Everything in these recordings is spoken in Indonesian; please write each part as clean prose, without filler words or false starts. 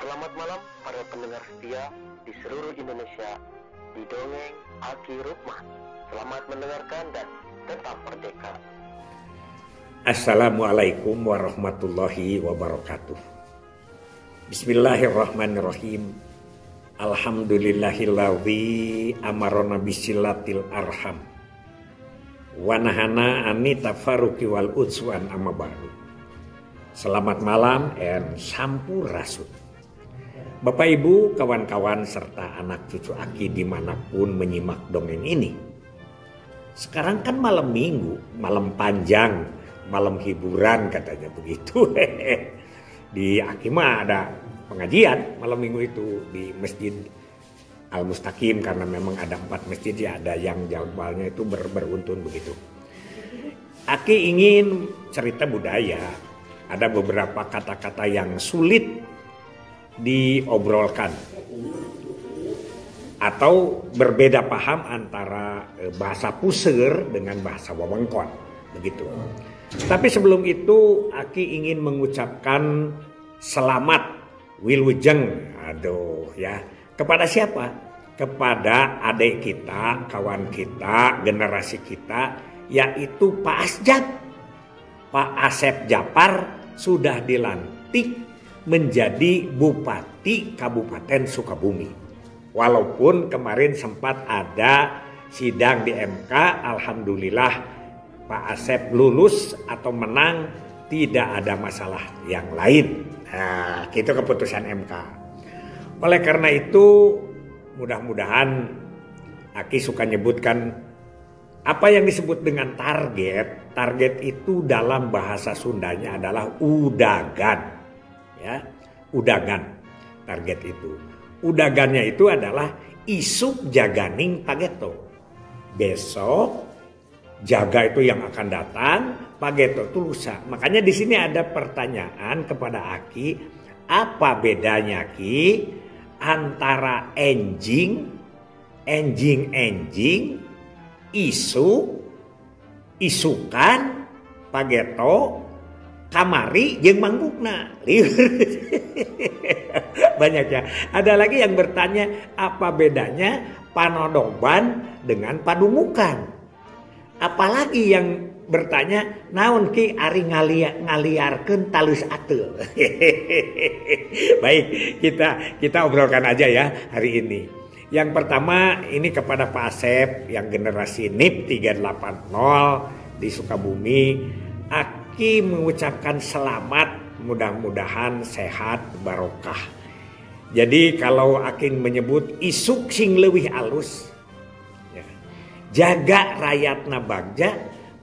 Selamat malam para pendengar setia di seluruh Indonesia di Dongeng Aki Rukman. Selamat mendengarkan dan tetap merdeka. Assalamualaikum warahmatullahi wabarakatuh. Bismillahirrahmanirrahim. Alhamdulillahilladzi amarona bisilatil arham wa nahana ani tafarruqi wal utswan amma ba'du. Selamat malam and sampurasun. Bapak Ibu, kawan-kawan serta anak cucu Aki dimanapun menyimak dongeng ini. Sekarang kan malam minggu, malam panjang, malam hiburan katanya begitu. Di Aki mah ada pengajian malam minggu itu di Masjid Al-Mustaqim karena memang ada 4 masjid ya, ada yang jadwalnya itu beruntun begitu. Aki ingin cerita budaya, ada beberapa kata-kata yang sulit diobrolkan atau berbeda paham antara bahasa Puseur dengan bahasa Wewengkon begitu. Tapi sebelum itu Aki ingin mengucapkan selamat wilujeng, aduh ya, kepada siapa? Kepada adik kita, kawan kita, generasi kita, yaitu Pak Asjab. Pak Asep Japar sudah dilantik menjadi Bupati Kabupaten Sukabumi. Walaupun kemarin sempat ada sidang di MK, alhamdulillah Pak Asep lulus atau menang, tidak ada masalah yang lain. Nah, itu keputusan MK. Oleh karena itu, mudah-mudahan Aki suka nyebutkan apa yang disebut dengan target. Target itu dalam bahasa Sundanya adalah udagan. Ya, udagan target itu. Udagannya itu adalah isuk jaganing pageto. Besok jaga itu yang akan datang, pageto itu lusa. Makanya di sini ada pertanyaan kepada Aki, apa bedanya Ki antara enjing, isu, isukan, pageto, kamari jeung manggukna. Banyak ya. Ada lagi yang bertanya apa bedanya panodoban dengan padumukan. Apalagi yang bertanya naon Ki ari ngaliarkeun talus ateul. Baik, kita obrolkan aja ya hari ini. Yang pertama ini kepada Pak Asep yang generasi NIP 380 di Sukabumi. Aki mengucapkan selamat, mudah-mudahan sehat barokah. Jadi kalau Aki menyebut isuk sing leuwih alus, ya, jaga rakyatna bagja,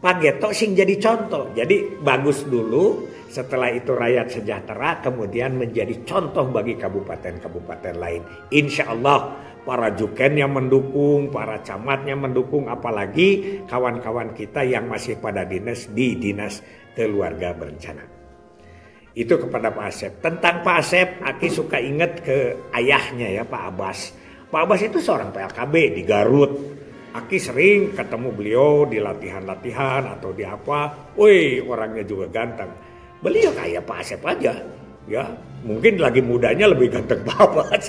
pageto sing jadi contoh. Jadi bagus dulu, setelah itu rakyat sejahtera, kemudian menjadi contoh bagi kabupaten-kabupaten lain. Insya Allah para jukennya mendukung, para camatnya mendukung, apalagi kawan-kawan kita yang masih pada dinas di Dinas Keluarga Berencana. Itu kepada Pak Asep. Tentang Pak Asep, Aki suka ingat ke ayahnya ya, Pak Abbas. Pak Abbas itu seorang PLKB di Garut. Aki sering ketemu beliau di latihan-latihan atau di apa. Wih, orangnya juga ganteng. Beliau kayak Pak Asep aja. Ya, mungkin lagi mudanya lebih ganteng Pak Abbas.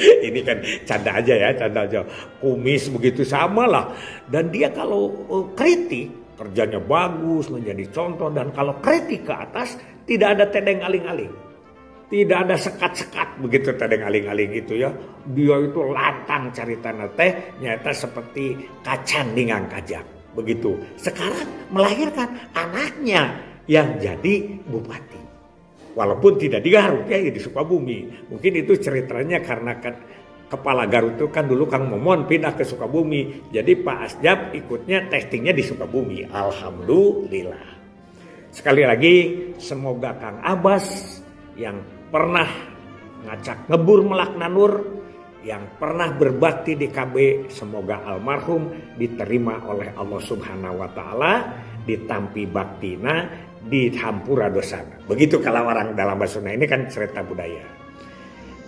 Ini kan canda aja ya, canda aja. Kumis begitu sama lah. Dan dia kalau kritik, kerjanya bagus, menjadi contoh. Dan kalau kritik ke atas, tidak ada tedeng aling-aling. Tidak ada sekat-sekat begitu tedeng aling-aling itu ya. Dia itu lantang caritana teh, nyata seperti kacan dengan kajang. Begitu. Sekarang melahirkan anaknya yang jadi bupati. Walaupun tidak di Garut ya, di Sukabumi. Mungkin itu ceritanya karena kan kepala Garut itu kan dulu Kang Momon pindah ke Sukabumi. Jadi Pak Asjab ikutnya testingnya di Sukabumi. Alhamdulillah. Sekali lagi semoga Kang Abbas yang pernah ngacak ngebur melak nanur, yang pernah berbakti di KB, semoga almarhum diterima oleh Allah Subhanahu wa taala, ditampi baktina, dihampura dosana. Begitu kalau orang dalam bahasa Sunda, ini kan cerita budaya.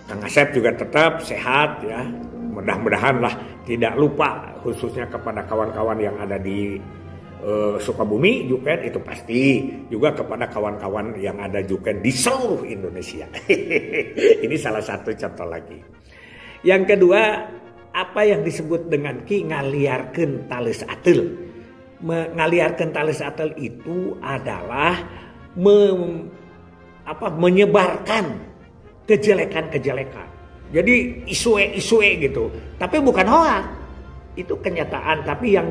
Kang Asep juga tetap sehat ya. Mudah-mudahan lah tidak lupa khususnya kepada kawan-kawan yang ada di Sukabumi Juken itu pasti, juga kepada kawan-kawan yang ada Juken di seluruh Indonesia. Ini salah satu contoh lagi. Yang kedua, apa yang disebut dengan ki ngaliarkeun tales ateul. Ngaliarkeun tales ateul itu adalah menyebarkan kejelekan-kejelekan. Jadi isu-isu gitu. Tapi bukan hoax. Itu kenyataan, tapi yang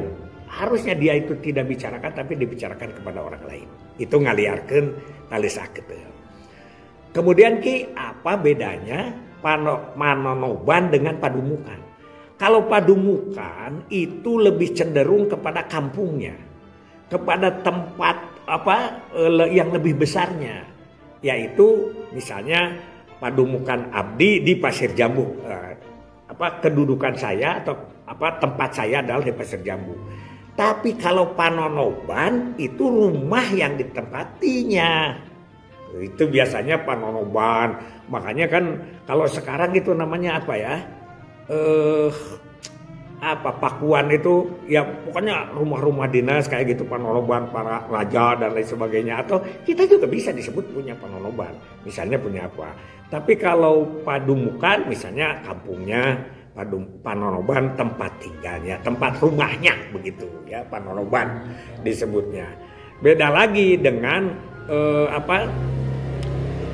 harusnya dia itu tidak bicarakan tapi dibicarakan kepada orang lain. Itu ngaliarkeun tales ateul. Kemudian ki apa bedanya manonoban dengan padumukan? Kalau padumukan itu lebih cenderung kepada kampungnya, kepada tempat yang lebih besarnya, yaitu misalnya padumukan abdi di Pasir Jambu. Kedudukan saya atau tempat saya adalah di Pasir Jambu. Tapi kalau panonoban itu rumah yang ditempatinya. Itu biasanya panonoban. Makanya kan kalau sekarang itu namanya apa ya? Pakuan itu ya pokoknya rumah-rumah dinas kayak gitu, panonoban para raja dan lain sebagainya. Atau kita juga bisa disebut punya panonoban. Misalnya punya apa? Tapi kalau padumukan misalnya kampungnya, panonoban tempat tinggalnya, tempat rumahnya begitu ya, panonoban disebutnya. Beda lagi dengan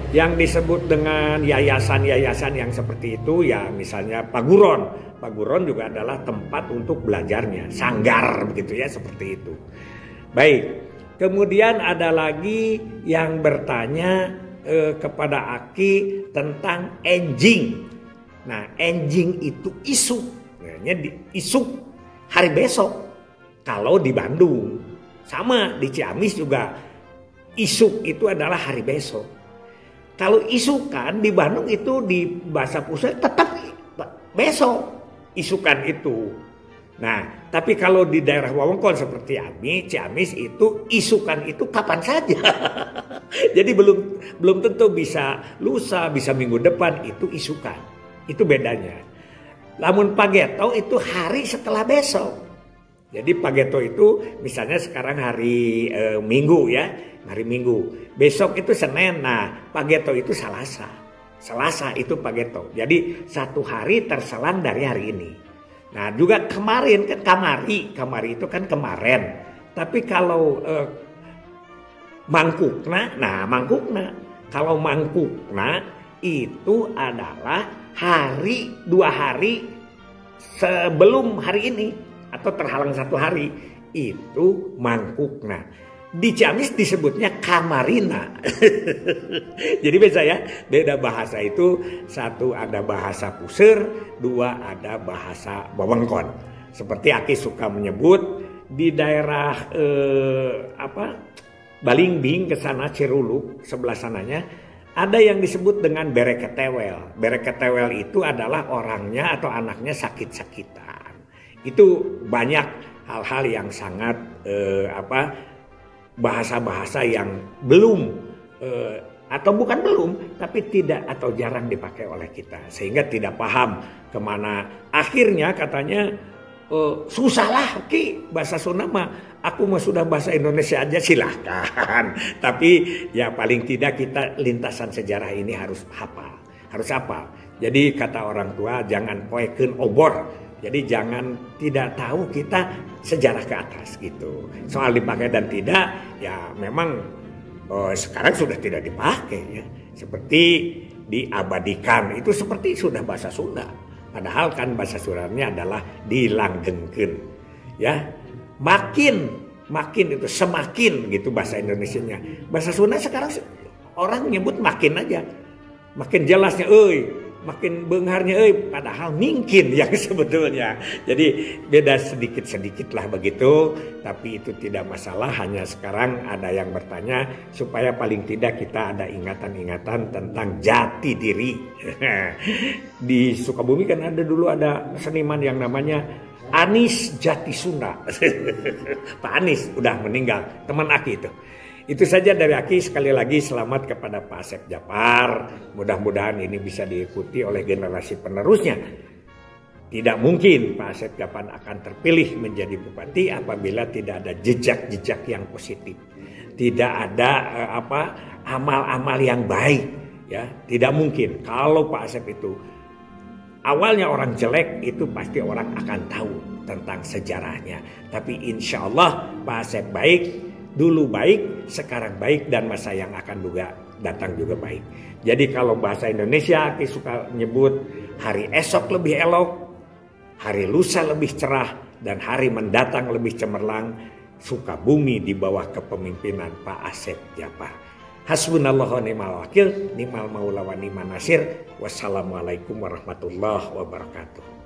yang disebut dengan yayasan-yayasan yang seperti itu ya, misalnya paguron. Paguron juga adalah tempat untuk belajarnya, sanggar begitu ya, seperti itu. Baik, kemudian ada lagi yang bertanya kepada Aki tentang enjing. Nah, enjing itu isu, isu hari besok. Kalau di Bandung, sama di Ciamis juga isu itu adalah hari besok. Kalau isukan di Bandung itu di bahasa pusat tetap besok isukan itu. Nah, tapi kalau di daerah wewengkon seperti Ciamis itu isukan itu kapan saja. Jadi belum tentu bisa lusa, bisa minggu depan itu isukan. Itu bedanya. Namun Pageto itu hari setelah besok. Jadi Pageto itu misalnya sekarang hari Minggu ya, hari Minggu. Besok itu Senin. Nah, Pageto itu Selasa. Selasa itu Pageto. Jadi satu hari terselang dari hari ini. Nah, juga kemarin kan kamari itu kan kemarin. Tapi kalau mangkukna, kalau mangkukna itu adalah dua hari sebelum hari ini atau terhalang satu hari, itu mangkukna. Di Ciamis disebutnya kamarina. Jadi beda bahasa itu, satu ada bahasa puseur, dua ada bahasa wewengkon. Seperti Aki suka menyebut di daerah Balingbing ke sana, Ciruluk sebelah sananya ada yang disebut dengan bereketewel. Bereketewel itu adalah orangnya atau anaknya sakit-sakitan. Itu banyak hal-hal yang sangat bahasa-bahasa yang belum atau bukan belum, tapi tidak atau jarang dipakai oleh kita, sehingga tidak paham kemana. Akhirnya katanya susahlah Ki bahasa Sunda mah. Aku mah sudah bahasa Indonesia aja, silahkan. Tapi ya paling tidak kita lintasan sejarah ini harus hafal. Harus hafal. Jadi kata orang tua jangan poekeun obor. Jadi jangan tidak tahu kita sejarah ke atas gitu. Soal dipakai dan tidak ya memang sekarang sudah tidak dipakai ya. Seperti diabadikan itu seperti sudah bahasa Sunda. Padahal kan bahasa Sundanya adalah dilanggengkeun. Ya. Makin itu semakin gitu bahasa Indonesianya. Bahasa Sunda sekarang orang nyebut makin aja. Makin jelasnya makin beungharnya padahal mungkin yang sebetulnya. Jadi beda sedikit-sedikit lah begitu, tapi itu tidak masalah. Hanya sekarang ada yang bertanya supaya paling tidak kita ada ingatan-ingatan tentang jati diri. Di Sukabumi kan dulu ada seniman yang namanya Anis Jati Sunda. Pak Anis udah meninggal, teman Aki itu. Itu saja dari Aki. Sekali lagi selamat kepada Pak Asep Japar. Mudah-mudahan ini bisa diikuti oleh generasi penerusnya. tidak mungkin Pak Asep Japan akan terpilih menjadi bupati apabila tidak ada jejak-jejak yang positif. Tidak ada amal-amal yang baik, ya. Tidak mungkin. Kalau Pak Asep itu awalnya orang jelek, itu pasti orang akan tahu tentang sejarahnya. Tapi insya Allah Pak Asep baik, dulu baik, sekarang baik, dan masa yang akan juga datang juga baik. Jadi kalau bahasa Indonesia kita suka nyebut hari esok lebih elok, hari lusa lebih cerah, dan hari mendatang lebih cemerlang. Suka bumi di bawah kepemimpinan Pak Asep Japar. Hasbunallahu wa ni'mal wakil, ni'mal maula wa ni'man nasir. Wassalamualaikum warahmatullahi wabarakatuh.